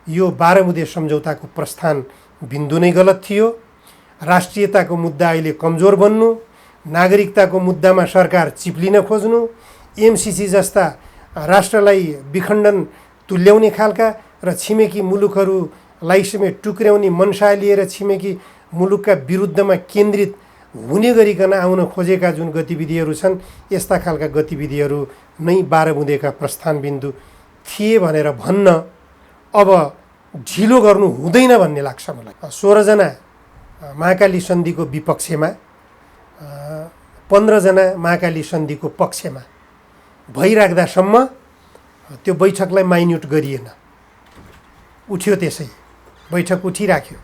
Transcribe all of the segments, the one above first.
यो 12 बुँदे सम्झौताको प्रस्थान बिन्दु नै गलत थियो। राष्ट्रियताको मुद्दा अहिले कमजोर बन्नु, नागरिकताको मुद्दामा सरकार चिप्लिन खोज्नु, एमसिसी जस्ता राष्ट्रलाई विखण्डन तुल्याउने खालका र छिमेकी मुलुकहरूलाई समेत टुक्र्याउने मनसा लिएर छिमेकी मुलुकका विरुद्धमा केन्द्रित हुने गरिकन आउन खोजेका जुन गतिविधिहरू छन्, यस्ता खालका गतिविधिहरू नै 12 बुँदेका प्रस्थान बिन्दु थिए भनेर भन्न अब ढिलो गर्नु हुँदैन भन्ने लाग्छ मलाई। 16 जना महाकाली सन्धिको विपक्षमा, 15 जना महाकाली सन्धिको पक्षमा भइराख्दासम्म त्यो बैठकलाई माइन्युट गरिएन, उठ्यो, त्यसै बैठक उठिराख्यो।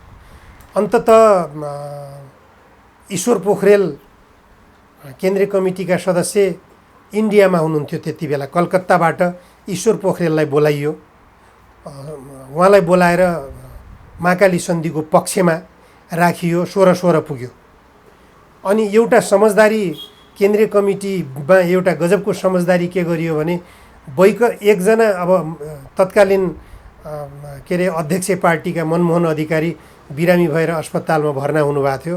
अन्ततः ईश्वर पोखरेल केन्द्रीय कमिटीका सदस्य इन्डियामा हुनुहुन्थ्यो त्यति बेला। कलकत्ताबाट ईश्वर पोखरेललाई बोलाइयो, उहाँलाई बोलाएर महाकाली सन्धिको पक्षमा राखियो। 16 पुग्यो। अनि एउटा समझदारी केन्द्रीय कमिटीमा एउटा गजबको समझदारी के गरियो भने एकजना अब तत्कालीन के अरे अध्यक्ष पार्टीका मनमोहन अधिकारी बिरामी भएर अस्पतालमा भर्ना हुनुभएको थियो।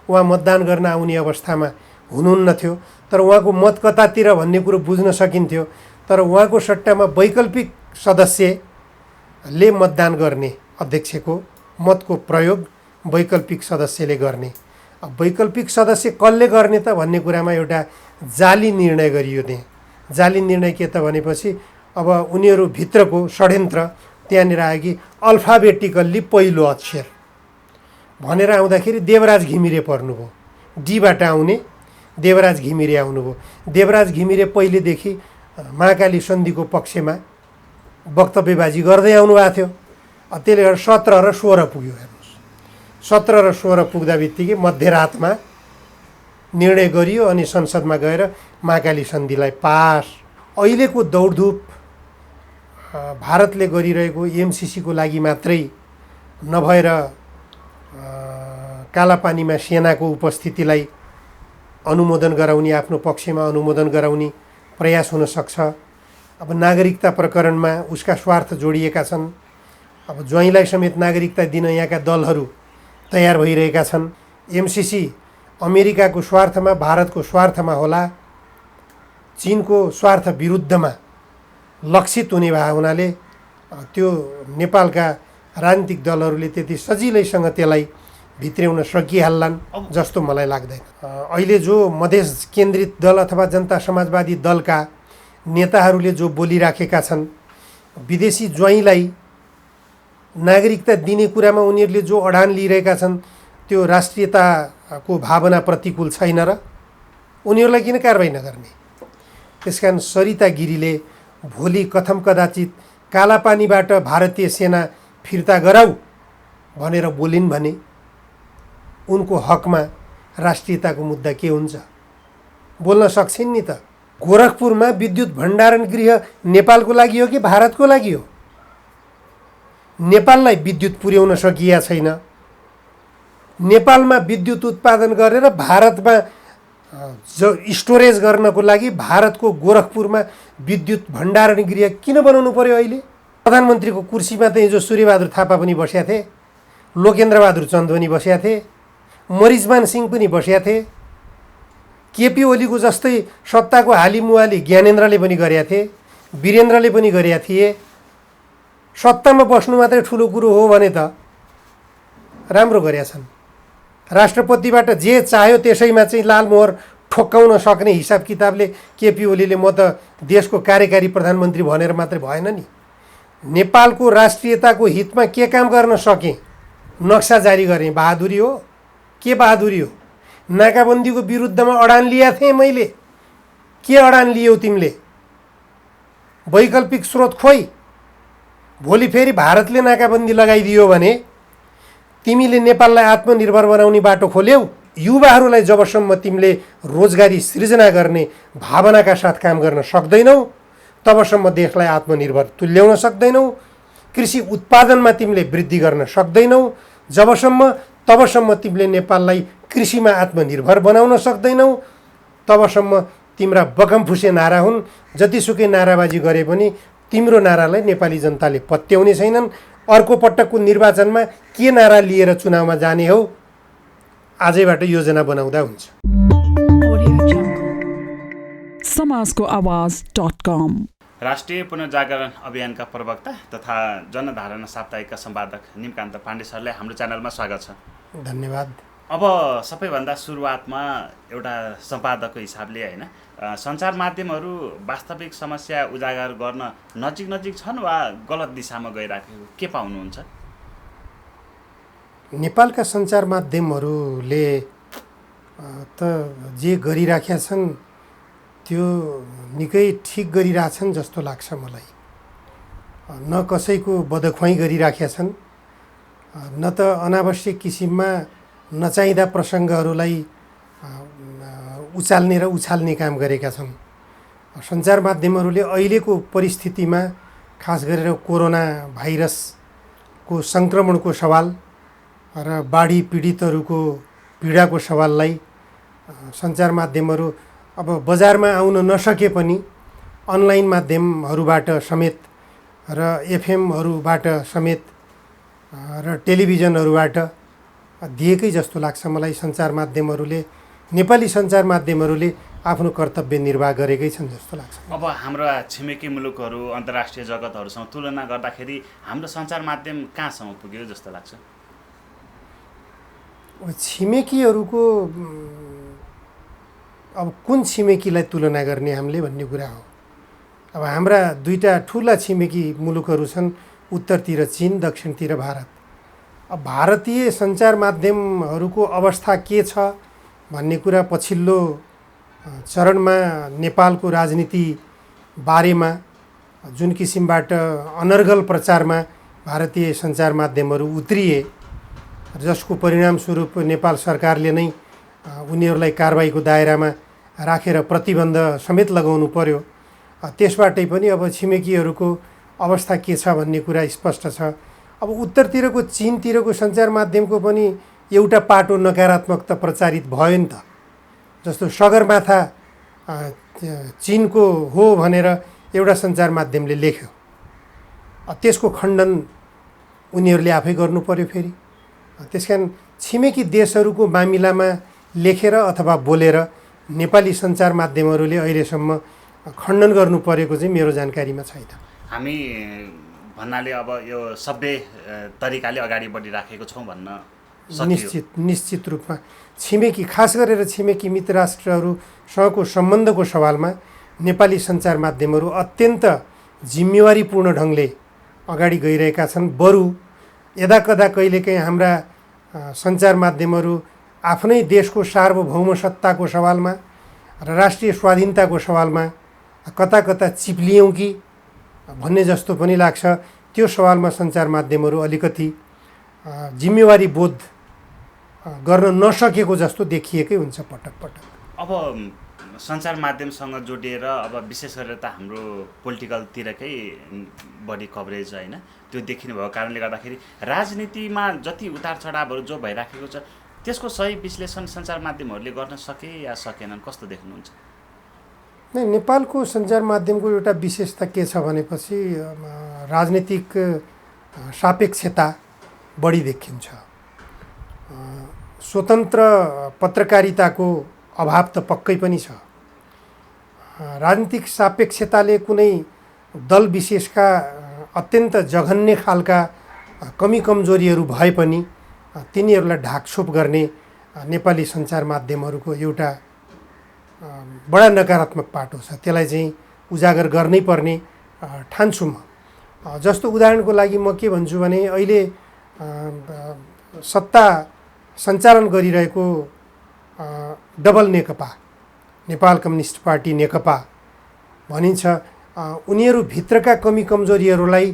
उहाँ मतदान गर्न आउने अवस्थामा हुनुहुन्न थियो, तर उहाँको मत कतातिर भन्ने कुरो बुझ्न सकिन्थ्यो। तर उहाँको सट्टामा वैकल्पिक सदस्यले मतदान गर्ने, अध्यक्षको मतको प्रयोग वैकल्पिक सदस्यले गर्ने। अब वैकल्पिक सदस्य कसले गर्ने त भन्ने कुरामा एउटा जाली निर्णय गरियो। त्यहाँ जाली निर्णय के त भनेपछि अब उनीहरू भित्रको षड्यन्त्र त्यहाँनिर आयो कि अल्फाबेटिकल्ली पहिलो अक्षर भनेर आउँदाखेरि देवराज घिमिरे पर्नुभयो। डीबाट आउने देवराज घिमिरे आउनुभयो। देवराज घिमिरे पहिलेदेखि महाकाली सन्धिको पक्षमा वक्तव्यबाजी गर्दै आउनुभएको थियो। त्यसले गर्दा 17 र 16 पुग्यो। हेर्नुहोस्, 17 र 16 पुग्दा बित्तिकै मध्यरातमा निर्णय गरियो अनि संसदमा गएर महाकाली सन्धिलाई पास। अहिलेको दौडधुप भारतले गरिरहेको एमसिसीको लागि मात्रै नभएर कालापानीमा सेनाको उपस्थितिलाई अनुमोदन गराउने, आफ्नो पक्षमा अनुमोदन गराउने प्रयास हुन सक्छ। अब नागरिकता प्रकरणमा उसका स्वार्थ जोडिएका छन्। अब ज्वाइँलाई समेत नागरिकता दिन यहाँका दलहरू तयार भइरहेका छन्। एमसिसी अमेरिकाको स्वार्थमा, भारतको स्वार्थमा होला, चीनको स्वार्थ विरुद्धमा लक्षित हुने भए हुनाले त्यो नेपालका राजनीतिक दलहरूले त्यति सजिलैसँग त्यसलाई भित्र्याउन सकिहाल्लान् जस्तो मलाई लाग्दैन। अहिले जो मधेस केन्द्रित दल अथवा जनता समाजवादी दलका नेताहरूले जो बोलिराखेका छन्, विदेशी ज्वाइँलाई नागरिकता दिने कुरामा उनीहरूले जो अडान लिइरहेका छन्, त्यो राष्ट्रियताको भावना प्रतिकूल छैन र उनीहरूलाई किन कारबाही नगर्ने? त्यसकारण सरिता गिरीले भोलि कथम कदाचित कालापानीबाट भारतीय सेना फिर्ता गराऊ भनेर बोलिन् भने उनको हकमा राष्ट्रियताको मुद्दा के हुन्छ? बोल्न सक्छन् नि त। गोरखपुरमा विद्युत भण्डारण गृह नेपालको लागि हो कि भारतको लागि हो? नेपाललाई विद्युत पुर्याउन सकिया छैन। नेपालमा विद्युत उत्पादन गरेर भारतमा स्टोरेज गर्नको लागि भारतको गोरखपुरमा विद्युत भण्डारण गृह किन बनाउनु पर्यो? अहिले प्रधानमन्त्रीको कुर्सीमा त हिजो सूर्यबहादुर थापा पनि बसेका थिए, लोकेन्द्रबहादुर चन्द पनि बसेका थिए, मरिजमान सिंह पनि बसेका थिए, केपी ओलीको जस्तै सत्ताको हालिमुहाली ज्ञानेन्द्रले पनि गरेका थिए, वीरेन्द्रले पनि गरेका थिए। सत्तामा बस्नु मात्रै ठुलो कुरो हो भने त राम्रो गरेका छन्। राष्ट्रपतिबाट जे चाह्यो त्यसैमा चाहिँ लालमोहर ठोक्काउन सक्ने हिसाब किताबले केपी ओलीले म त देशको कार्यकारी प्रधानमन्त्री भनेर मात्रै भएन नि। नेपालको राष्ट्रियताको हितमा के काम गर्न सकेँ? नक्सा जारी गर्ने बहादुरी हो? के बहादुरी हो? नाकाबन्दीको विरुद्धमा अडान लिया थिएँ मैले। के अडान लियौ तिमीले? वैकल्पिक स्रोत खोइ। भोलि फेरि भारतले नाकाबन्दी लगाइदियो भने तिमीले नेपाललाई आत्मनिर्भर बनाउने बाटो खोल्यौ। युवाहरूलाई जबसम्म तिमीले रोजगारी सृजना गर्ने भावनाका साथ काम गर्न सक्दैनौ तबसम्म देशलाई आत्मनिर्भर तुल्याउन सक्दैनौ। कृषि उत्पादनमा तिमीले वृद्धि गर्न सक्दैनौ तबसम्म तिमीले नेपाललाई कृषिमा आत्मनिर्भर बनाउन सक्दैनौ। तबसम्म तिम्रा बकमफुसे नारा हुन्। जतिसुकै नाराबाजी गरे पनि तिम्रो नारालाई नेपाली जनताले पत्याउने छैनन्। अर्को पटकको निर्वाचनमा के नारा लिएर चुनावमा जाने हो आजैबाट योजना बनाउँदा हुन्छ। समाजको आवाज.com राष्ट्रिय पुनर्जागरण अभियानका प्रवक्ता तथा जनधारणा साप्ताहिकका सम्पादक निमकान्त पाण्डे सरलाई हाम्रो च्यानलमा स्वागत छ। धन्यवाद। अब सबैभन्दा सुरुवातमा एउटा सम्पादकको हिसाबले होइन, सञ्चार माध्यमहरू वास्तविक समस्या उजागर गर्न नजिक नजिक छन् वा गलत दिशामा गइराखेको के पाउनुहुन्छ? नेपालका सञ्चार माध्यमहरूले त जे गरिराखेका छन् त्यो निकै ठिक गरिरहेछन् जस्तो लाग्छ मलाई। न कसैको बदख्वाइ गरिराखेका छन्, न त अनावश्यक किसिममा नचाहिँदा प्रसङ्गहरूलाई उचाल्ने र उछाल्ने काम गरेका छन्। सञ्चार माध्यमहरूले अहिलेको परिस्थितिमा खास गरेर कोरोना भाइरसको सङ्क्रमणको सवाल र बाढी पीडितहरूको पीडाको सवाललाई सञ्चार माध्यमहरू अब बजारमा आउन नसके पनि अनलाइन माध्यमहरूबाट समेत र एफएमहरूबाट समेत र टेलिभिजनहरूबाट दिएकै जस्तो लाग्छ मलाई। सञ्चार माध्यमहरूले, नेपाली सञ्चार माध्यमहरूले आफ्नो कर्तव्य निर्वाह गरेकै छन् जस्तो लाग्छ। अब हाम्रा छिमेकी मुलुकहरू अन्तर्राष्ट्रिय जगतहरूसँग तुलना गर्दाखेरि हाम्रो सञ्चार माध्यम कहाँसम्म पुग्यो जस्तो लाग्छ? छिमेकीहरूको अब कुन छिमेकीलाई तुलना गर्ने हामीले भन्ने कुरा हो। अब हाम्रा दुईटा ठुला छिमेकी मुलुकहरू छन्, उत्तरतिर चीन, दक्षिणतिर भारत। अब भारतीय सञ्चार माध्यमहरूको अवस्था के छ भन्ने कुरा पछिल्लो चरणमा नेपालको राजनीति बारेमा जुन किसिमबाट अनर्गल प्रचारमा भारतीय सञ्चार माध्यमहरू उत्रिए, जसको परिणामस्वरूप नेपाल सरकारले नै उनीहरूलाई कारबाहीको दायरामा राखेर प्रतिबन्ध समेत लगाउनु पर्यो। त्यसबाटै पनि अब छिमेकीहरूको अवस्था के छ भन्ने कुरा स्पष्ट छ। अब उत्तरतिरको चीनतिरको सञ्चार माध्यमको पनि एउटा पाटो नकारात्मक त प्रचारित भयो नि त। जस्तो सगरमाथा चीनको हो भनेर एउटा सञ्चार माध्यमले लेख्यो, त्यसको खण्डन उनीहरूले आफै गर्नु पर्यो फेरि। त्यसकारण छिमेकी देशहरूको मामिलामा लेखेर अथवा बोलेर नेपाली सञ्चार माध्यमहरूले अहिलेसम्म खण्डन गर्नु परेको चाहिँ मेरो जानकारीमा छैन। हामी भन्नाले अब यो सभ्य तरिकाले अगाडि बढिराखेको छौँ भन्न निश्चित रूपमा छिमेकी, खास गरेर छिमेकी मित्र राष्ट्रहरूसँगको सम्बन्धको सवालमा नेपाली सञ्चार माध्यमहरू अत्यन्त जिम्मेवारीपूर्ण ढङ्गले अगाडि गइरहेका छन्। बरु यदाकदा कहिलेकाहीँ हाम्रा सञ्चार माध्यमहरू आफ्नै देशको सार्वभौम सत्ताको सवालमा र राष्ट्रिय स्वाधीनताको सवालमा कता कता चिप्लियौँ कि भन्ने जस्तो पनि लाग्छ। त्यो सवालमा सञ्चार माध्यमहरू अलिकति जिम्मेवारी बोध गर्न नसकेको जस्तो देखिएकै हुन्छ पटक पटक। अब सञ्चार माध्यमसँग जोडिएर अब विशेष गरेर त हाम्रो पोलिटिकलतिरकै बढी कभरेज होइन, त्यो देखिने भएको कारणले गर्दाखेरि राजनीतिमा जति उतार चढावहरू जो भइराखेको छ त्यसको सही विश्लेषण सञ्चार माध्यमहरूले गर्न सके या सकेनन्, कस्तो देख्नुहुन्छ? नै नेपालको सञ्चार माध्यमको एउटा विशेषता के छ भनेपछि राजनीतिक सापेक्षता बढी देखिन्छ। स्वतन्त्र पत्रकारिताको अभाव त पक्कै पनि छ। राजनीतिक सापेक्षताले कुनै दल विशेषका अत्यन्त जघन्य खालका कमी कमजोरीहरू भए पनि तिनीहरूलाई ढाकछोप गर्ने नेपाली सञ्चार माध्यमहरूको एउटा बडा नकारात्मक पाटो छ। त्यसलाई चाहिँ उजागर गर्नै पर्ने ठान्छु म। जस्तो उदाहरणको लागि म के भन्छु भने अहिले सत्ता सञ्चालन गरिरहेको डबल नेकपा, नेपाल कम्युनिस्ट पार्टी नेकपा भनिन्छ, उनीहरू भित्रका कमी कमजोरीहरूलाई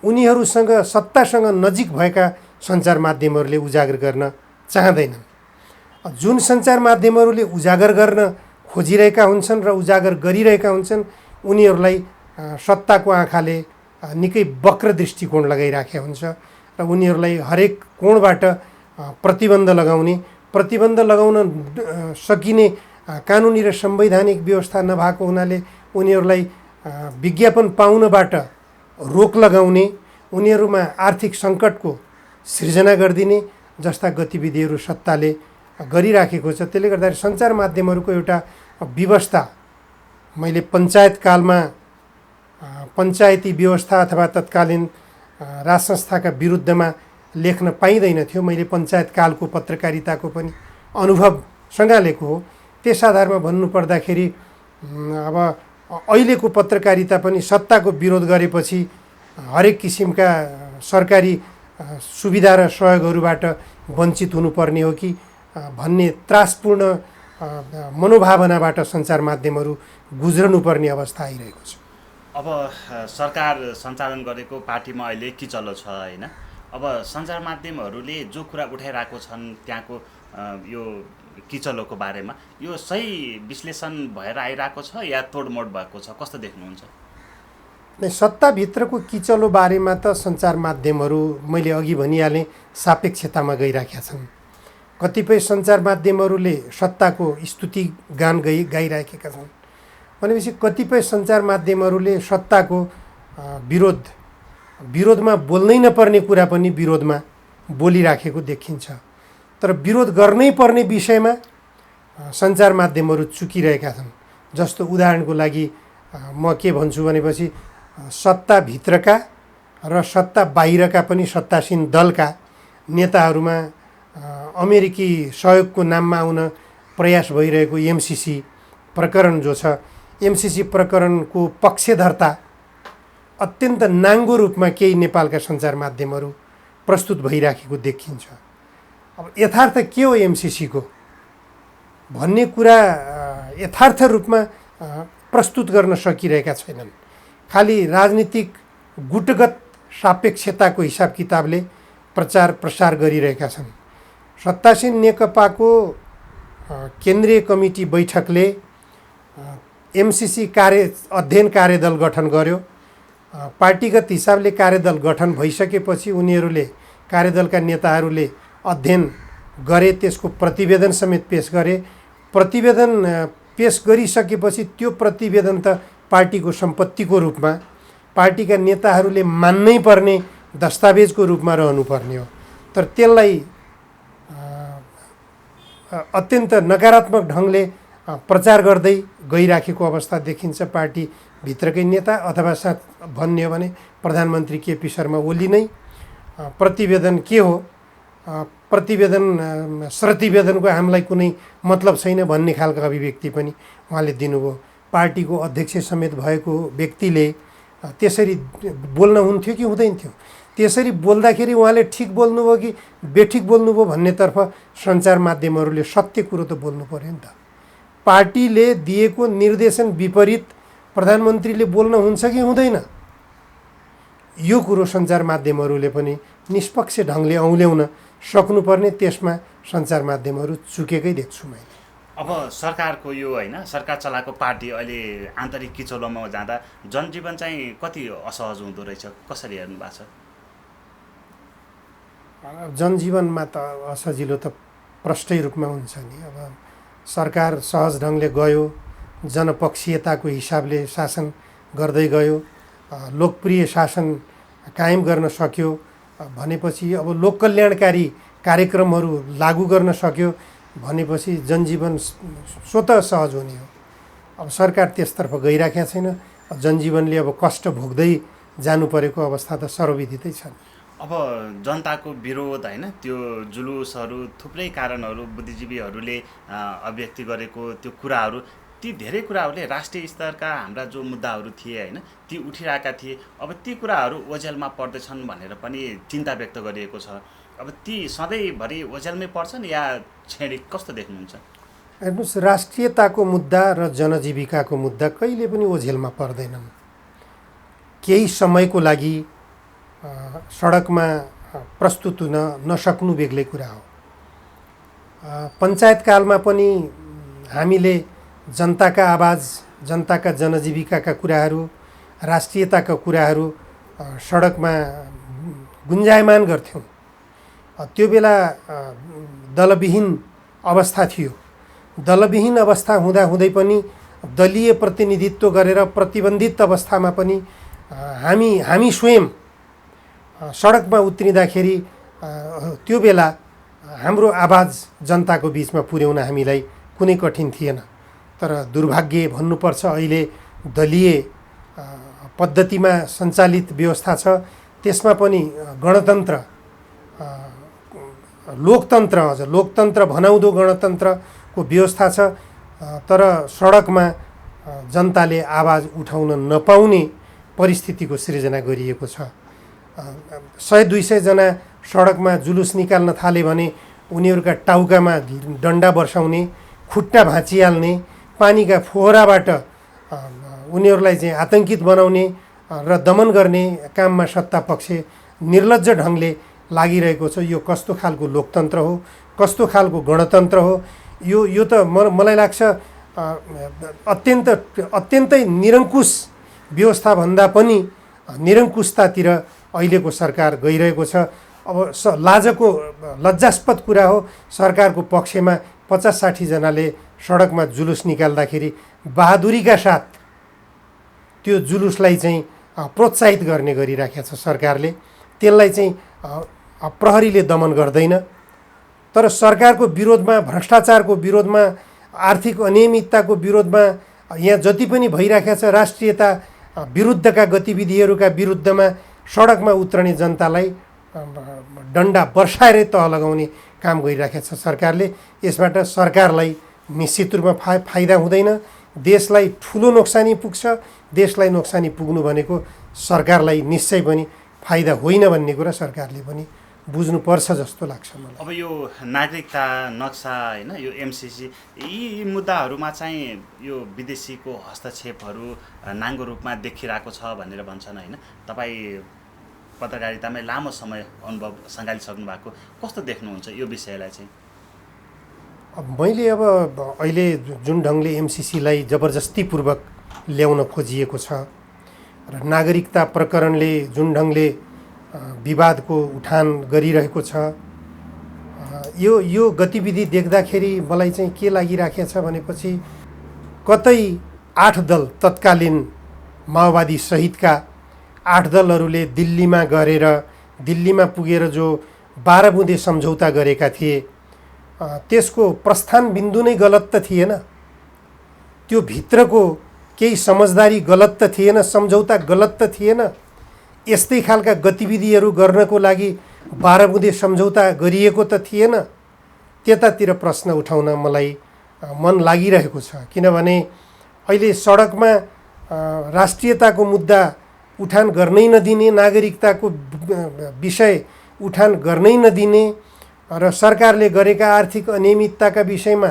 उनीहरूसँग सत्तासँग नजिक भएका सञ्चार माध्यमहरूले उजागर गर्न चाहँदैनन्। जुन सञ्चार माध्यमहरूले उजागर गर्न खोजिरहेका हुन्छन् र उजागर गरिरहेका हुन्छन् उनीहरूलाई सत्ताको आँखाले निकै वक्र दृष्टिकोण लगाइराखेको हुन्छ र उनीहरूलाई हरेक कोणबाट प्रतिबन्ध लगाउन सकिने कानुनी र संवैधानिक व्यवस्था नभएको हुनाले उनीहरूलाई विज्ञापन पाउनबाट रोक लगाउने उनीहरूमा आर्थिक सङ्कटको सृजना गरिदिने जस्ता गतिविधिहरू सत्ताले गरिराखेको छ। त्यसले गर्दाखेरि सञ्चार माध्यमहरूको एउटा व्यवस्था मैले पञ्चायतकालमा पञ्चायती व्यवस्था अथवा तत्कालीन राज संस्थाका विरुद्धमा लेख्न पाइँदैन थियो। मैले पञ्चायतकालको पत्रकारिताको पनि अनुभव सँगालेको हो। त्यस आधारमा भन्नुपर्दाखेरि अब अहिलेको पत्रकारिता पनि सत्ताको विरोध गरेपछि हरेक किसिमका सरकारी सुविधा र सहयोगहरूबाट वञ्चित हुनुपर्ने हो कि भन्ने त्रासपूर्ण मनोभावनाबाट सञ्चार माध्यमहरू गुज्रनुपर्ने अवस्था आइरहेको छ। अब सरकार सञ्चालन गरेको पार्टीमा अहिले किचलो छ होइन। अब सञ्चार माध्यमहरूले जो कुरा उठाइरहेको छन् त्यहाँको यो किचलोको बारेमा यो सही विश्लेषण भएर आइरहेको छ या तोडमोड भएको छ, कस्तो देख्नुहुन्छ? सत्ताभित्रको किचलो बारेमा त सञ्चार माध्यमहरू मैले अघि भनिहालेँ सापेक्षतामा गइराखेका छन्। कतिपय सञ्चार माध्यमहरूले सत्ताको स्तुति गान गाइराखेका छन् भनेपछि कतिपय सञ्चार माध्यमहरूले सत्ताको विरोधमा बोल्नै नपर्ने कुरा पनि विरोधमा बोलिराखेको देखिन्छ। तर विरोध गर्नै पर्ने विषयमा सञ्चार माध्यमहरू चुकिरहेका छन्। जस्तो उदाहरणको लागि म के भन्छु भनेपछि सत्ताभित्रका र सत्ता बाहिरका पनि सत्तासीन दलका नेताहरूमा अमेरिकी सहयोगको नाममा आउन प्रयास भइरहेको एमसिसी प्रकरण जो छ, एमसिसी प्रकरणको पक्षधर्ता अत्यन्त नाङ्गो रूपमा केही नेपालका सञ्चार माध्यमहरू प्रस्तुत भइराखेको देखिन्छ। अब यथार्थ के हो एमसिसीको भन्ने कुरा यथार्थ रूपमा प्रस्तुत गर्न सकिरहेका छैनन्। खालि राजनीतिक गुटगत सापेक्षताको हिसाब किताबले प्रचार प्रसार गरिरहेका छन्। सत्तासीन नेकपाको केन्द्रीय कमिटी बैठकले एमसिसी अध्ययन कार्यदल गठन गर्यो। पार्टीगत हिसाबले कार्यदल गठन भइसकेपछि उनीहरूले कार्यदलका नेताहरूले अध्ययन गरे, त्यसको प्रतिवेदन समेत पेश गरे। प्रतिवेदन पेश गरिसकेपछि त्यो प्रतिवेदन त पार्टीको सम्पत्तिको रूपमा पार्टीका नेताहरूले मान्नै पर्ने दस्तावेजको रूपमा रहनुपर्ने हो। तर त्यसलाई अत्यन्त नकारात्मक ढङ्गले प्रचार गर्दै गइराखेको अवस्था देखिन्छ पार्टीभित्रकै नेता, अथवा भन्ने हो भने प्रधानमन्त्री केपी शर्मा ओली नै। प्रतिवेदन के हो, प्रतिवेदन श्रुतिवेदनको हामीलाई कुनै मतलब छैन भन्ने खालको अभिव्यक्ति पनि उहाँले दिनुभयो। पार्टीको अध्यक्ष समेत भएको व्यक्तिले त्यसरी बोल्न हुन्थ्यो कि हुँदैन थियो? त्यसरी बोल्दाखेरि उहाँले ठिक बोल्नुभयो कि बेठिक बोल्नुभयो भन्नेतर्फ सञ्चार माध्यमहरूले सत्य कुरो त बोल्नु पर्यो नि त। पार्टीले दिएको निर्देशन विपरीत प्रधानमन्त्रीले बोल्न हुन्छ कि हुँदैन, यो कुरो सञ्चार माध्यमहरूले पनि निष्पक्ष ढङ्गले औल्याउन सक्नुपर्ने, त्यसमा सञ्चार माध्यमहरू चुकेकै देख्छु मैले। अब सरकारको यो होइन, सरकार चलाएको पार्टी अहिले आन्तरिक किचलोमा जाँदा जनजीवन चाहिँ कति असहज हुँदो रहेछ, कसरी हेर्नु भएको छ? जनजीवनमा त असजिलो त प्रष्टै रूपमा हुन्छ नि। अब सरकार सहज ढङ्गले गयो, जनपक्षीयताको हिसाबले शासन गर्दै गयो, लोकप्रिय शासन कायम गर्न सक्यो भनेपछि अब लोककल्याणकारी कार्यक्रमहरू लागू गर्न सक्यो भनेपछि जनजीवन स्वतः सहज हुने हो। अब सरकार त्यसतर्फ गइराखेको छैन। जनजीवनले अब कष्ट भोग्दै जानु परेको अवस्था त सर्वविदितै छ। अब जनताको विरोध होइन, त्यो जुलुसहरू, थुप्रै कारणहरू बुद्धिजीवीहरूले अभिव्यक्ति गरेको त्यो कुराहरू, ती धेरै कुराहरूले राष्ट्रिय स्तरका हाम्रा जो मुद्दाहरू थिए होइन, ती उठिरहेका थिए। अब ती कुराहरू ओझेलमा पर्दैछन् भनेर पनि चिन्ता व्यक्त गरिएको छ। अब ती सधैँभरि ओझेलमै पर्छन् या छेडिक, कस्तो देख्नुहुन्छ? हेर्नुहोस्, राष्ट्रियताको मुद्दा र जनजीविकाको मुद्दा कहिले पनि ओझेलमा पर्दैनन्। केही समयको लागि सडकमा प्रस्तुत हुन नसक्नु बेग्लै कुरा हो। पञ्चायतकालमा पनि हामीले जनताका आवाज, जनताका जनजीविकाका कुराहरू, राष्ट्रियताका कुराहरू सडकमा गुन्जायमान गर्थ्यौँ। त्यो बेला दलविहीन अवस्था थियो। दलविहीन अवस्था हुँदाहुँदै पनि दलीय प्रतिनिधित्व गरेर प्रतिबन्धित अवस्थामा पनि हामी स्वयं सडकमा उत्रिँदाखेरि त्यो बेला हाम्रो आवाज जनताको बिचमा पुर्याउन हामीलाई कुनै कठिन थिएन। तर दुर्भाग्य भन्नुपर्छ, अहिले दलीय पद्धतिमा सञ्चालित व्यवस्था छ, त्यसमा पनि गणतन्त्र लोकतन्त्र भनाउँदो गणतन्त्रको व्यवस्था छ, तर सडकमा जनताले आवाज उठाउन नपाउने परिस्थितिको सृजना गरिएको छ। 100-200 जना सडकमा जुलुस निकाल्न थाले भने उनीहरूका टाउकामा डन्डा बर्साउने, खुट्टा भाँचिहाल्ने, पानीका फोहराबाट उनीहरूलाई चाहिँ आतङ्कित बनाउने र दमन गर्ने काममा सत्ता पक्ष निर्लज्ज ढङ्गले लागिरहेको छ। यो कस्तो खालको लोकतन्त्र हो, कस्तो खालको गणतन्त्र हो? यो त मलाई लाग्छ अत्यन्तै निरङ्कुश व्यवस्थाभन्दा पनि निरङ्कुशतातिर अहिलेको सरकार गइरहेको छ। अब लज्जास्पद कुरा हो, सरकारको पक्षमा 50-60 जनाले सडकमा जुलुस निकाल्दाखेरि बहादुरीका साथ त्यो जुलुसलाई चाहिँ प्रोत्साहित गर्ने गरिराखेको छ सरकारले। त्यसलाई चाहिँ प्रहरीले दमन गर्दैन। तर सरकारको विरोधमा, भ्रष्टाचारको विरोधमा, आर्थिक अनियमितताको विरोधमा यहाँ जति पनि भइराखेको छ राष्ट्रियता विरुद्धका गतिविधिहरूका विरुद्धमा सडकमा उत्रने जनतालाई डन्डा बर्साएरै तह लगाउने काम गरिराखेको छ सरकारले। यसबाट सरकारलाई निश्चित रूपमा फाइदा हुँदैन, देशलाई ठुलो नोक्सानी पुग्छ। देशलाई नोक्सानी पुग्नु भनेको सरकारलाई निश्चय पनि फाइदा होइन भन्ने कुरा सरकारले पनि बुझ्नुपर्छ जस्तो लाग्छ मलाई। अब यो नागरिकता नक्सा होइन, यो एमसिसी, यी मुद्दाहरूमा चाहिँ यो विदेशीको हस्तक्षेपहरू नाङ्गो रूपमा देखिरहेको छ भनेर भन्छन् होइन। तपाईँ पत्रकारितामै लामो समय अनुभव सङ्घालिसक्नु भएको, कस्तो देख्नुहुन्छ यो विषयलाई चाहिँ? मैले अहिले जुन ढङ्गले एमसिसीलाई जबरजस्तीपूर्वक ल्याउन खोजिएको छ र नागरिकता प्रकरणले जुन ढङ्गले विवादको उठान गरिरहेको छ, यो गतिविधि देख्दाखेरि मलाई चाहिँ के लागिराखेको छ भनेपछि कतै 8 दल तत्कालीन माओवादी सहितका 8 दलहरूले दिल्लीमा पुगेर जो 12 बुँदे सम्झौता गरेका थिए, त्यसको प्रस्थान बिन्दु नै गलत त थिएन। त्यो भित्रको केही समझदारी गलत त थिएन, सम्झौता गलत त थिएन। यस्तै खालका गतिविधिहरू गर्नको लागि 12 बुँदे सम्झौता गरिएको त थिएन। त्यतातिर प्रश्न उठाउन मलाई मन लागिरहेको छ, किनभने अहिले सडकमा राष्ट्रियताको मुद्दा उठान गर्नै नदिने, नागरिकताको विषय उठान गर्नै नदिने र सरकारले गरेका आर्थिक अनियमितताका विषयमा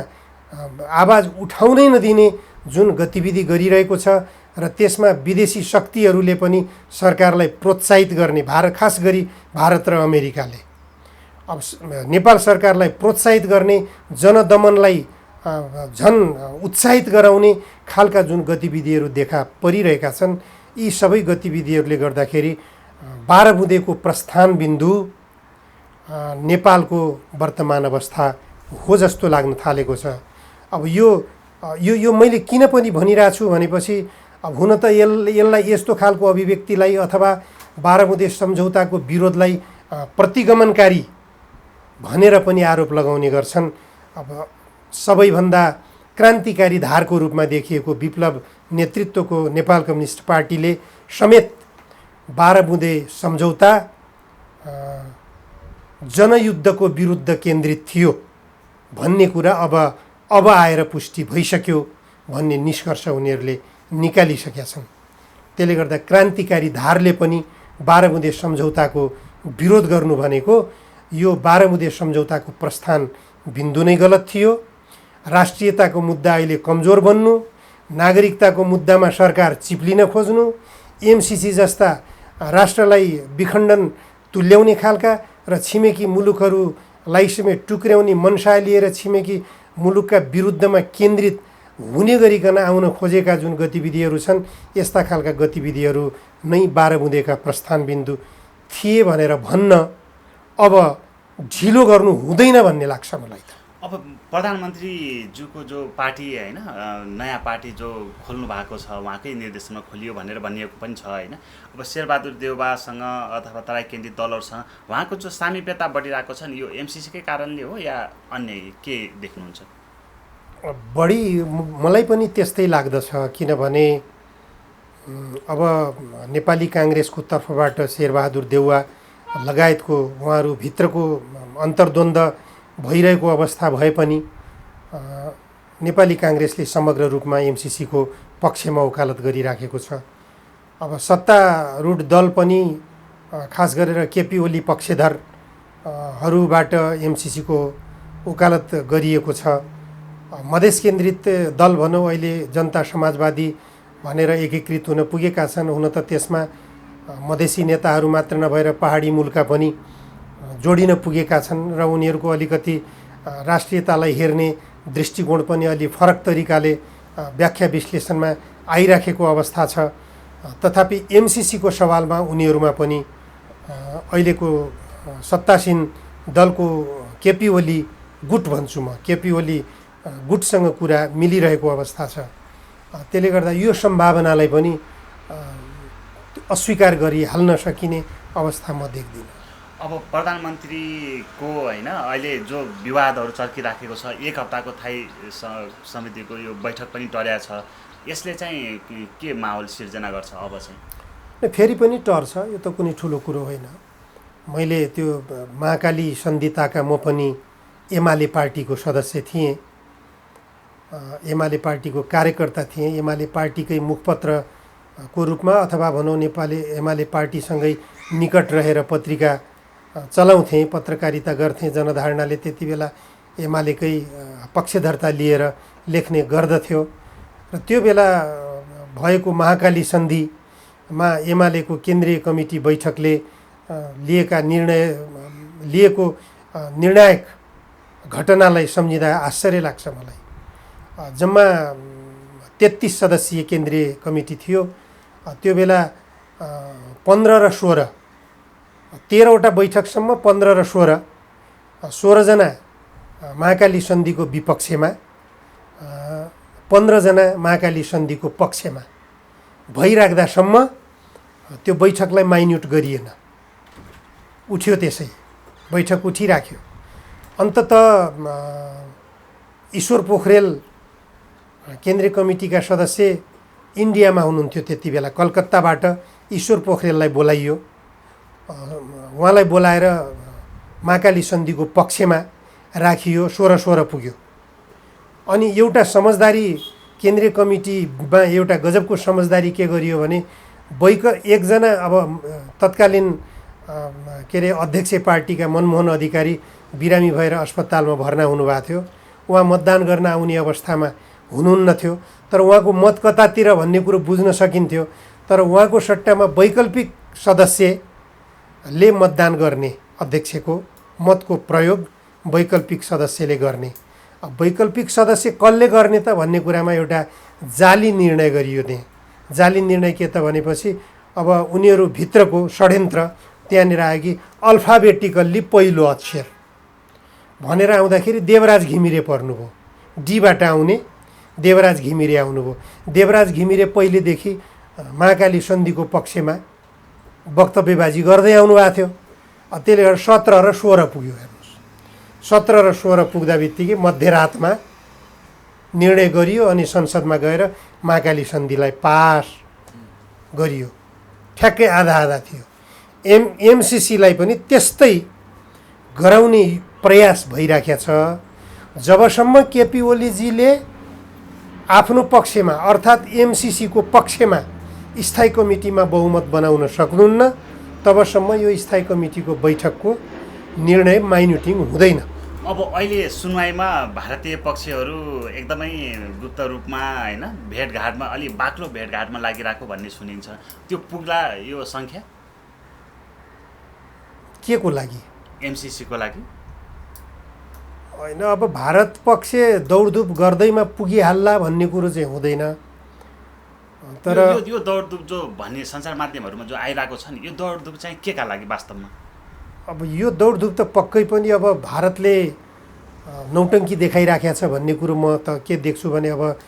आवाज उठाउनै नदिने जुन गतिविधि गरिरहेको छ र त्यसमा विदेशी शक्तिहरूले पनि सरकारलाई प्रोत्साहित गर्ने, खास गरी भारत र अमेरिकाले अब नेपाल सरकारलाई प्रोत्साहित गर्ने, जनदमनलाई झन उत्साहित गराउने खालका जुन गतिविधिहरू देखा परिरहेका छन्, यी सबै गतिविधिहरूले गर्दाखेरि 12 बुँदेको प्रस्थान बिन्दु नेपालको वर्तमान अवस्था हो जस्तो लाग्न थालेको छ। अब यो मैले किन पनि भनिरहेको छु भनेपछि, अब हुन त यसलाई यस्तो खालको अभिव्यक्तिलाई अथवा 12 बुँदे सम्झौताको विरोधलाई प्रतिगमनकारी भनेर पनि आरोप लगाउने गर्छन्। अब सबैभन्दा क्रान्तिकारी धारको रूपमा देखिएको विप्लव नेतृत्वको नेपाल कम्युनिस्ट पार्टीले समेत 12 बुँदे सम्झौता जनयुद्धको विरुद्ध केन्द्रित थियो भन्ने कुरा अब आएर पुष्टि भइसक्यो भन्ने निष्कर्ष उनीहरूले निकालिसकेका छन्। त्यसले गर्दा क्रान्तिकारी धारले पनि 12 बुँदे सम्झौताको विरोध गर्नु भनेको यो 12 बुँदे सम्झौताको प्रस्थान बिन्दु नै गलत थियो। राष्ट्रियताको मुद्दा अहिले कमजोर बन्नु, नागरिकताको मुद्दामा सरकार चिप्लिन खोज्नु, एमसिसी जस्ता राष्ट्रलाई विखण्डन तुल्याउने खालका र छिमेकी मुलुकहरूलाई समेत टुक्र्याउने मनसा लिएर छिमेकी मुलुकका विरुद्धमा केन्द्रित हुने गरिकन आउन खोजेका जुन गतिविधिहरू छन्, यस्ता खालका गतिविधिहरू नै 12 बुँदेका प्रस्थान बिन्दु थिए भनेर भन्न अब ढिलो गर्नु हुँदैन भन्ने लाग्छ मलाई त। अब प्रधानमन्त्रीज्यूको जो पार्टी होइन नयाँ पार्टी जो खोल्नु भएको छ उहाँकै निर्देशनमा खोलियो भनेर भनिएको पनि छ होइन। अब शेरबहादुर देउवासँग अथवा तराई केन्द्रित दलहरूसँग उहाँको जो सामिप्यता बढिरहेको छ नि यो एमसिसीकै कारणले हो या अन्य के देख्नुहुन्छ? बढी मलाई पनि त्यस्तै लाग्दछ, किनभने अब नेपाली काङ्ग्रेसको तर्फबाट शेरबहादुर देउवा लगायतको उहाँहरूभित्रको अन्तर्द्वन्द्व भइरहेको अवस्था भए पनि नेपाली काङ्ग्रेसले समग्र रूपमा एमसिसीको पक्षमा वकालत गरिराखेको छ। अब सत्तारूढ दल पनि खास गरेर केपी ओली पक्षधरहरूबाट एमसिसीको वकालत गरिएको छ। मधेस केन्द्रित दल भनौँ अहिले जनता समाजवादी भनेर एकीकृत हुन पुगेका छन्। हुन त त्यसमा मधेसी नेताहरू मात्र नभएर पहाडी मुलका पनि जोडिन पुगेका छन् र उनीहरूको अलिकति राष्ट्रियतालाई हेर्ने दृष्टिकोण पनि अलि फरक तरिकाले व्याख्या विश्लेषणमा आइराखेको अवस्था छ। तथापि एमसिसीको सवालमा उनीहरूमा पनि अहिलेको सत्तासीन दलको केपी ओली गुट भन्छु म, केपी ओली गुटसँग कुरा मिलिरहेको अवस्था छ। त्यसले गर्दा यो सम्भावनालाई पनि अस्वीकार गरिहाल्न सकिने अवस्था म देख्दिनँ। अब प्रधानमन्त्रीको होइन अहिले जो विवादहरू चर्किराखेको छ, एक हप्ताको थाई समितिको यो बैठक पनि टर्या छ, यसले चाहिँ के माहौल सिर्जना गर्छ अब चाहिँ? फेरि पनि टर्छ, यो त कुनै ठुलो कुरो होइन। मैले त्यो महाकाली सन्धिताका म पनि एमाले पार्टीको सदस्य थिएँ, एमाले पार्टीको कार्यकर्ता थिएँ, एमाले पार्टीकै मुखपत्रको रूपमा अथवा भनौँ नेपाली एमाले पार्टीसँगै निकट रहेर पत्रिका चलाउँथेँ, पत्रकारिता गर्थेँ। जनधारणाले त्यति बेला एमालेकै पक्षधरता लिएर लेख्ने गर्दथ्यो र त्यो बेला भएको महाकाली सन्धिमा एमालेको केन्द्रीय कमिटी बैठकले लिएको निर्णायक घटनालाई सम्झिँदा आश्चर्य लाग्छ मलाई। जम्मा 33 सदस्यीय केन्द्रीय कमिटी थियो। त्यो बेला 15 र 16 13वटा बैठकसम्म 15 र 16 जना महाकाली सन्धिको विपक्षमा, 15 जना महाकाली सन्धिको पक्षमा भइराख्दासम्म त्यो बैठकलाई माइन्युट गरिएन, उठ्यो, त्यसै बैठक उठिराख्यो। अन्ततः ईश्वर पोखरेल केन्द्रीय कमिटीका सदस्य इन्डियामा हुनुहुन्थ्यो त्यति बेला। कलकत्ताबाट ईश्वर पोखरेललाई बोलाइयो, उहाँलाई बोलाएर महाकाली सन्धिको पक्षमा राखियो। 16 पुग्यो। अनि एउटा समझदारी केन्द्रीय कमिटीमा एउटा गजबको समझदारी के गरियो भने एकजना अब तत्कालीन के अरे अध्यक्ष पार्टीका मनमोहन अधिकारी बिरामी भएर अस्पतालमा भर्ना हुनुभएको थियो। उहाँ मतदान गर्न आउने अवस्थामा हुनुहुन्न थियो, तर उहाँको मत कतातिर भन्ने कुरो बुझ्न सकिन्थ्यो। तर उहाँको सट्टामा वैकल्पिक सदस्यले मतदान गर्ने, अध्यक्षको मतको प्रयोग वैकल्पिक सदस्यले गर्ने। अब वैकल्पिक सदस्य कसले गर्ने त भन्ने कुरामा एउटा जाली निर्णय गरियो। त्यहाँ जाली निर्णय के त भनेपछि अब उनीहरूभित्रको षड्यन्त्र त्यहाँनिर आयो कि अल्फाबेटिकल्ली पहिलो अक्षर भनेर आउँदाखेरि देवराज घिमिरे पर्नुभयो। डीबाट आउने देवराज घिमिरे आउनुभयो। देवराज घिमिरे पहिलेदेखि महाकाली सन्धिको पक्षमा वक्तव्यबाजी गर्दै आउनुभएको थियो। त्यसले गर्दा 17 र 16 पुग्यो। हेर्नुहोस्, 17 र 16 पुग्दा बित्तिकै मध्यरातमा निर्णय गरियो अनि संसदमा गएर महाकाली सन्धिलाई पास गरियो। ठ्याक्कै आधा थियो। एमसिसीलाई पनि त्यस्तै गराउने प्रयास भइराखेको छ। जबसम्म केपी ओलीजीले आफ्नो पक्षमा अर्थात् एमसिसीको पक्षमा स्थायी कमिटीमा बहुमत बनाउन सक्नुहुन्न, तबसम्म यो स्थायी कमिटीको बैठकको निर्णय माइन्युटिङ हुँदैन। अब अहिले सुनवाईमा भारतीय पक्षहरू एकदमै गुप्त रूपमा होइन भेटघाटमा अलि बाक्लो भेटघाटमा लागिरहेको भन्ने सुनिन्छ। त्यो पुग्ला यो सङ्ख्या के को लागि? एमसिसीको लागि होइन। अब भारत पक्ष दौडधुप गर्दैमा पुगिहाल्ला भन्ने कुरो चाहिँ हुँदैन। तर यो दौडधुप जो भन्ने सञ्चार माध्यमहरूमा जो आइरहेको छ नि, यो दौडधुप चाहिँ के का लागि वास्तवमा? अब यो दौडधुप त पक्कै पनि अब भारतले नौटङ्की देखाइराखेको छ भन्ने कुरो म त के देख्छु भने अब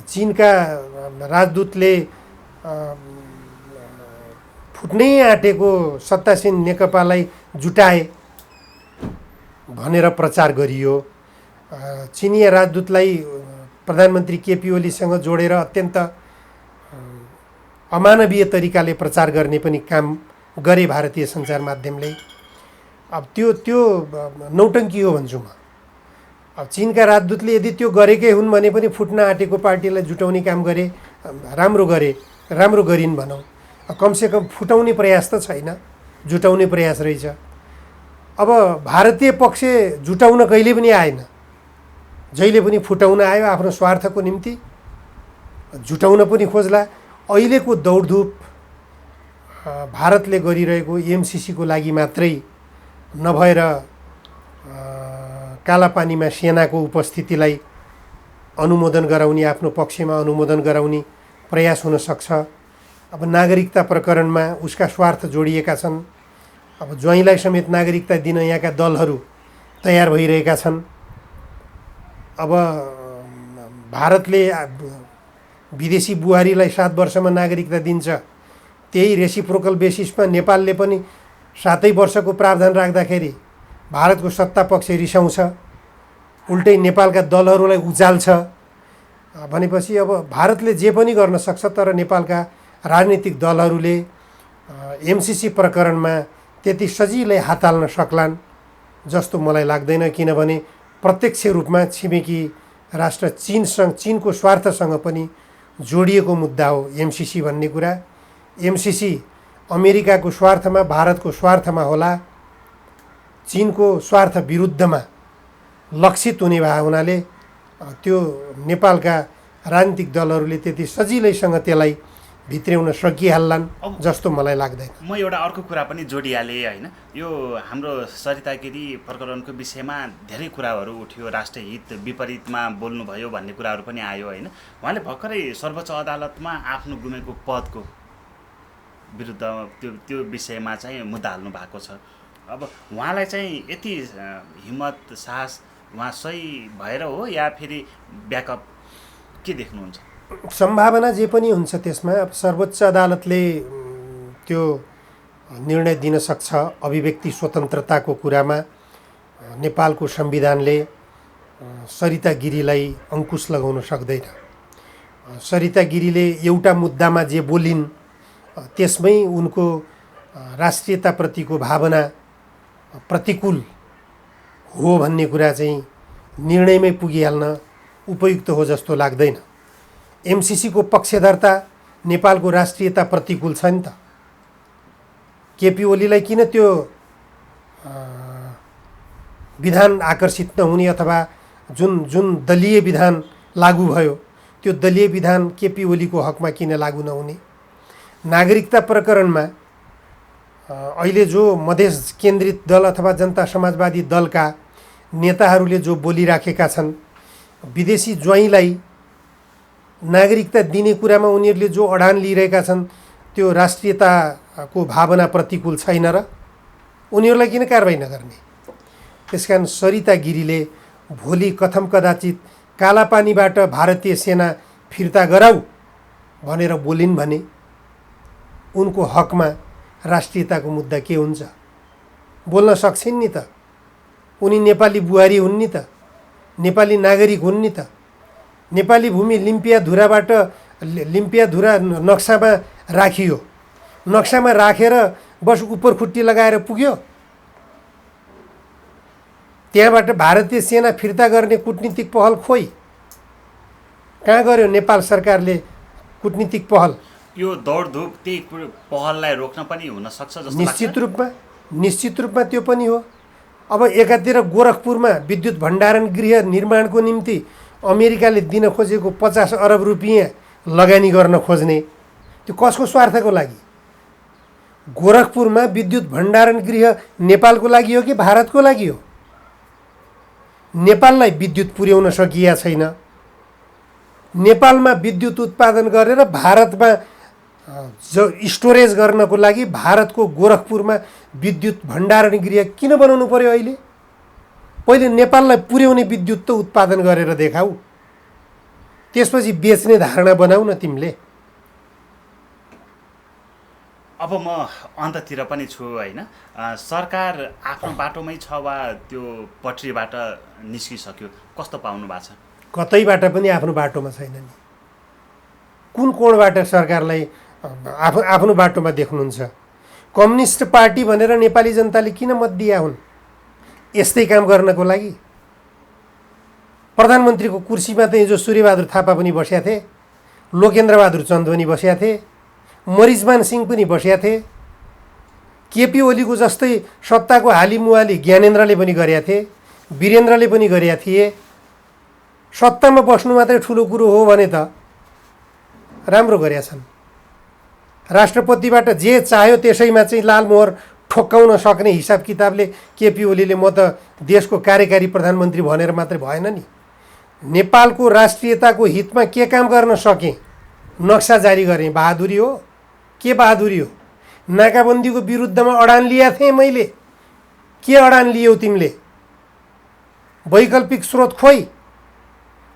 चीनका राजदूतले फुट्नै आँटेको सत्तासीन नेकपालाई जुटाए भनेर प्रचार गरियो। चिनिया राजदूतलाई प्रधानमन्त्री केपी ओलीसँग जोडेर अत्यन्त अमानवीय तरिकाले प्रचार गर्ने पनि काम गरे भारतीय सञ्चार माध्यमले। अब त्यो नौटङ्की हो भन्छु म। अब चीनका राजदूतले यदि त्यो गरेकै हुन् भने पनि फुट्न आँटेको पार्टीलाई जुटाउने काम गरे, राम्रो गरिन् भनौँ। कमसेकम फुटाउने प्रयास त छैन, जुटाउने प्रयास रहेछ। अब भारतीय पक्ष जुटाउन कहिले पनि आएन, जहिले पनि फुटाउन आयो आफ्नो स्वार्थको निम्ति, जुटाउन पनि खोज्ला। अहिलेको दौडधुप भारतले गरिरहेको एमसिसीको लागि मात्रै नभएर कालापानीमा सेनाको उपस्थितिलाई अनुमोदन गराउने, आफ्नो पक्षमा अनुमोदन गराउने प्रयास हुन सक्छ। अब नागरिकता प्रकरणमा उसका स्वार्थ जोडिएका छन्। अब ज्वाइँलाई समेत नागरिकता दिन यहाँका दलहरू तयार भइरहेका छन्। अब भारतले विदेशी बुहारीलाई 7 वर्षमा नागरिकता दिन्छ, त्यही रेसिप्रोकल बेसिसमा नेपालले पनि 7 वर्षको प्रावधान राख्दाखेरि भारतको सत्ता पक्ष रिसाउँछ, उल्टै नेपालका दलहरूलाई उचाल्छ भनेपछि अब भारतले जे पनि गर्न सक्छ। तर नेपालका राजनीतिक दलहरूले एमसिसी प्रकरणमा त्यति सजिलै हात हाल्न सक्लान् जस्तो मलाई लाग्दैन। किनभने प्रत्यक्ष रूपमा छिमेकी राष्ट्र चीनको स्वार्थसँग पनि जोडिएको मुद्दा हो एमसिसी भन्ने कुरा। एमसिसी अमेरिकाको स्वार्थमा, भारतको स्वार्थमा होला, चीनको स्वार्थ विरुद्धमा लक्षित हुने भए हुनाले त्यो नेपालका राजनीतिक दलहरूले त्यति सजिलैसँग त्यसलाई भित्र्याउन सकिहाल्लान् जस्तो मलाई लाग्दैन। म एउटा अर्को कुरा पनि जोडिहालेँ होइन। यो हाम्रो सरिता गिरी प्रकरणको विषयमा धेरै कुराहरू उठ्यो, राष्ट्रिय हित विपरीतमा बोल्नुभयो भन्ने कुराहरू पनि आयो होइन। उहाँले भर्खरै सर्वोच्च अदालतमा आफ्नो गुमेको पदको विरुद्ध त्यो विषयमा चाहिँ मुद्दा हाल्नु भएको छ। अब उहाँलाई चाहिँ यति हिम्मत, साहस उहाँ सही भएर हो या फेरि ब्याकअप के देख्नुहुन्छ? सम्भावना जे पनि हुन्छ त्यसमा अब सर्वोच्च अदालतले त्यो निर्णय दिन सक्छ। अभिव्यक्ति स्वतन्त्रताको कुरामा नेपालको संविधानले सरिता गिरीलाई अङ्कुश लगाउन सक्दैन। सरिता गिरीले एउटा मुद्दामा जे बोलिन् त्यसमै उनको राष्ट्रियताप्रतिको भावना प्रतिकूल हो भन्ने कुरा चाहिँ निर्णयमै पुगिहाल्न उपयुक्त हो जस्तो लाग्दैन। एमसिसीको पक्षधर्ता नेपालको राष्ट्रियता प्रतिकूल छ नि त। केपी ओलीलाई किन त्यो विधान आकर्षित नहुने अथवा जुन दलीय विधान लागू भयो त्यो दलीय विधान केपी ओलीको हकमा किन लागू नहुने? नागरिकता प्रकरणमा अहिले जो मधेस केन्द्रित दल अथवा जनता समाजवादी दलका नेताहरूले जो बोलिराखेका छन्, विदेशी ज्वाइँलाई नागरिकता दिने कुरामा उनीहरूले जो अडान लिइरहेका छन् त्यो राष्ट्रियताको भावना प्रतिकूल छैन र उनीहरूलाई किन कारबाही नगर्ने? त्यसकारण सरिता गिरीले भोलि कथम कदाचित कालापानीबाट भारतीय सेना फिर्ता गराऊ भनेर बोलिन् भने उनको हकमा राष्ट्रियताको मुद्दा के हुन्छ? बोल्न सक्छिन् नि त। उनी नेपाली बुहारी हुन् नि त, नेपाली नागरिक हुन् नि त। नेपाली भूमि लिम्पियाधुरा नक्सामा राखियो, नक्सामा राखेर बस उपर खुट्टी लगाएर पुग्यो। त्यहाँबाट भारतीय सेना फिर्ता गर्ने कूटनीतिक पहल खोइ कहाँ गर्यो नेपाल सरकारले कूटनीतिक पहल? यो दौडधुप त्यही पहललाई रोक्न पनि हुन सक्छ जस्तो लाग्छ। निश्चित रूपमा त्यो पनि हो। अब एकातिर गोरखपुरमा विद्युत भण्डारण गृह निर्माणको निम्ति अमेरिकाले दिन खोजेको 50 अरब रुपियाँ लगानी गर्न खोज्ने, त्यो कसको स्वार्थको लागि? गोरखपुरमा विद्युत भण्डारण गृह नेपालको लागि हो कि भारतको लागि हो? नेपाललाई विद्युत पुर्याउन सकिया छैन। नेपालमा विद्युत उत्पादन गरेर भारतमा स्टोरेज गर्नको लागि भारतको गोरखपुरमा विद्युत भण्डारण गृह किन बनाउनु पर्यो? अहिले पहिले नेपाललाई पुर्याउने विद्युत त उत्पादन गरेर देखाऊ, त्यसपछि बेच्ने धारणा बनाऊ न तिमीले। अब म अन्ततिर पनि छु होइन, सरकार आफ्नो बाटोमै छ वा त्यो पटरीबाट निस्किसक्यो, कस्तो पाउनु भएको छ? कतैबाट पनि आफ्नो बाटोमा छैन नि। कुन कोणबाट सरकारलाई आफ्नो बाटोमा देख्नुहुन्छ? कम्युनिस्ट पार्टी भनेर नेपाली जनताले किन मत दिया हुन्? यस्तै काम गर्नको लागि। प्रधानमन्त्रीको कुर्सीमा त हिजो सूर्यबहादुर थापा पनि बसेका थिए, लोकेन्द्रबहादुर चन्द पनि बसेका थिए, मरिजमान सिंह पनि बसेका थिए, केपी ओलीको जस्तै सत्ताको हालिमुहाली ज्ञानेन्द्रले पनि गरेका थिए, वीरेन्द्रले पनि गरेका थिए। सत्तामा बस्नु मात्रै ठुलो कुरो हो भने त राम्रो गरेका छन्। राष्ट्रपतिबाट जे चाह्यो त्यसैमा चाहिँ लालमोहर ठोक्काउन सक्ने हिसाब किताबले केपी ओलीले म त देशको कार्यकारी प्रधानमन्त्री भनेर मात्रै भएन नि। नेपालको राष्ट्रियताको हितमा के काम गर्न सकेँ? नक्सा जारी गरेँ। बहादुरी हो? के बहादुरी हो? नाकाबन्दीको विरुद्धमा अडान लिएको थिएँ मैले। के अडान लियौ तिमीले? वैकल्पिक स्रोत खोइ।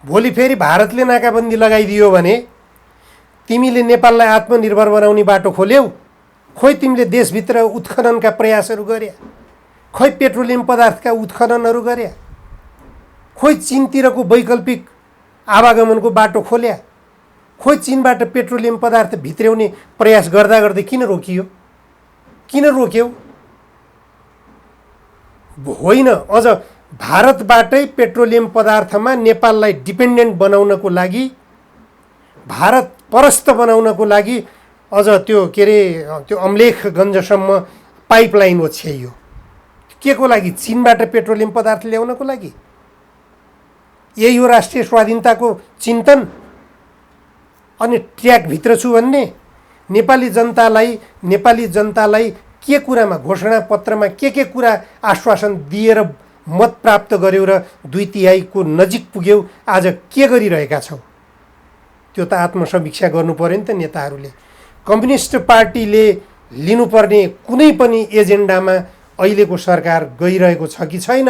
भोलि फेरि भारतले नाकाबन्दी लगाइदियो भने तिमीले नेपाललाई आत्मनिर्भर बनाउने बाटो खोल्यौ। खोइ तिमीले देशभित्र उत्खननका प्रयासहरू गर्या, खोइ पेट्रोलियम पदार्थका उत्खननहरू गर्या, खोइ चीनतिरको वैकल्पिक आवागमनको बाटो खोल्या, खोइ चीनबाट पेट्रोलियम पदार्थ भित्र्याउने प्रयास गर्दा गर्दै किन रोकियो? किन रोक्यौ? होइन, अझ भारतबाटै पेट्रोलियम पदार्थमा नेपाललाई डिपेन्डेन्ट बनाउनको लागि, भारत परस्त बनाउनको लागि अझ त्यो के अरे त्यो अम्लेखगञ्जसम्म पाइपलाइन ओछ्याइयो। के को लागि? चीनबाट पेट्रोलियम पदार्थ ल्याउनको लागि। यही हो राष्ट्रिय स्वाधीनताको चिन्तन? अनि ट्र्याकभित्र छु भन्ने? नेपाली जनतालाई के कुरामा, घोषणापत्रमा के कुरा आश्वासन दिएर मत प्राप्त गर्यौ र 2/3 नजिक पुग्यौ? आज के गरिरहेका छौ? त्यो त आत्मसमीक्षा गर्नु पर्यो नि त नेताहरूले। कम्युनिस्ट पार्टीले लिनुपर्ने कुनै पनि एजेन्डामा अहिलेको सरकार गइरहेको छ कि छैन?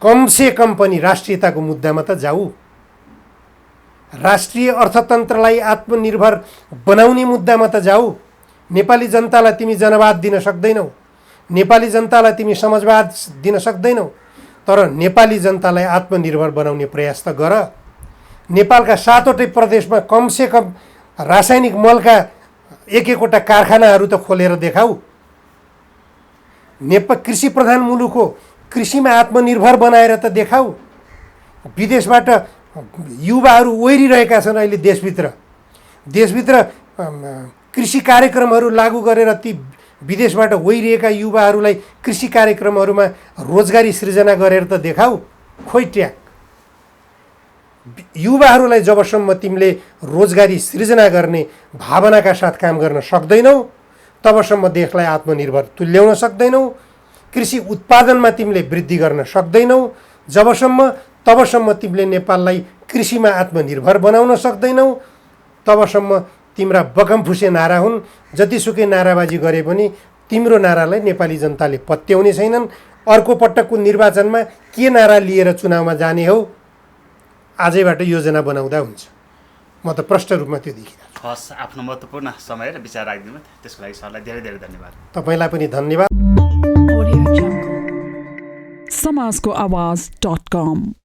कमसे कम पनि राष्ट्रियताको मुद्दामा त जाऊ। राष्ट्रिय अर्थतन्त्रलाई आत्मनिर्भर बनाउने मुद्दामा त जाऊ। नेपाली जनतालाई तिमी जनवाद दिन सक्दैनौ, नेपाली जनतालाई तिमी समाजवाद दिन सक्दैनौ, तर नेपाली जनतालाई आत्मनिर्भर बनाउने प्रयास त गर। नेपालका 7वटै प्रदेशमा कमसे कम रासायनिक मलका एक-एकवटा कारखानाहरू त खोलेर देखाऊ। कृषि प्रधान मुलुक हो, कृषिमा आत्मनिर्भर बनाएर त देखाऊ। विदेशबाट युवाहरू ओहिरिरहेका छन् अहिले देशभित्र कृषि कार्यक्रमहरू लागू गरेर ती विदेशबाट ओहिरिएका युवाहरूलाई कृषि कार्यक्रमहरूमा रोजगारी सृजना गरेर त देखाऊ। खोइ ट्र्याक। युवाहरूलाई जबसम्म तिमीले रोजगारी सृजना गर्ने भावनाका साथ काम गर्न सक्दैनौ तबसम्म देशलाई आत्मनिर्भर तुल्याउन सक्दैनौ। कृषि उत्पादनमा तिमीले वृद्धि गर्न सक्दैनौ तबसम्म तिमीले नेपाललाई कृषिमा आत्मनिर्भर बनाउन सक्दैनौ। तबसम्म तिम्रा बकमफुसे नारा हुन्। जतिसुकै नाराबाजी गरे पनि तिम्रो नारालाई नेपाली जनताले पत्याउने छैनन्। अर्को पटकको निर्वाचनमा के नारा लिएर चुनावमा जाने हो, आजैबाट योजना बनाउँदा हुन्छ। म त प्रष्ट रूपमा त्यो देखिरहेको छु। हस्, आफ्नो महत्त्वपूर्ण समय र विचार राखिदिनु त्यसको लागि सरलाई धेरै धेरै धन्यवाद। तपाईँलाई पनि धन्यवाद। समाजको आवाज.com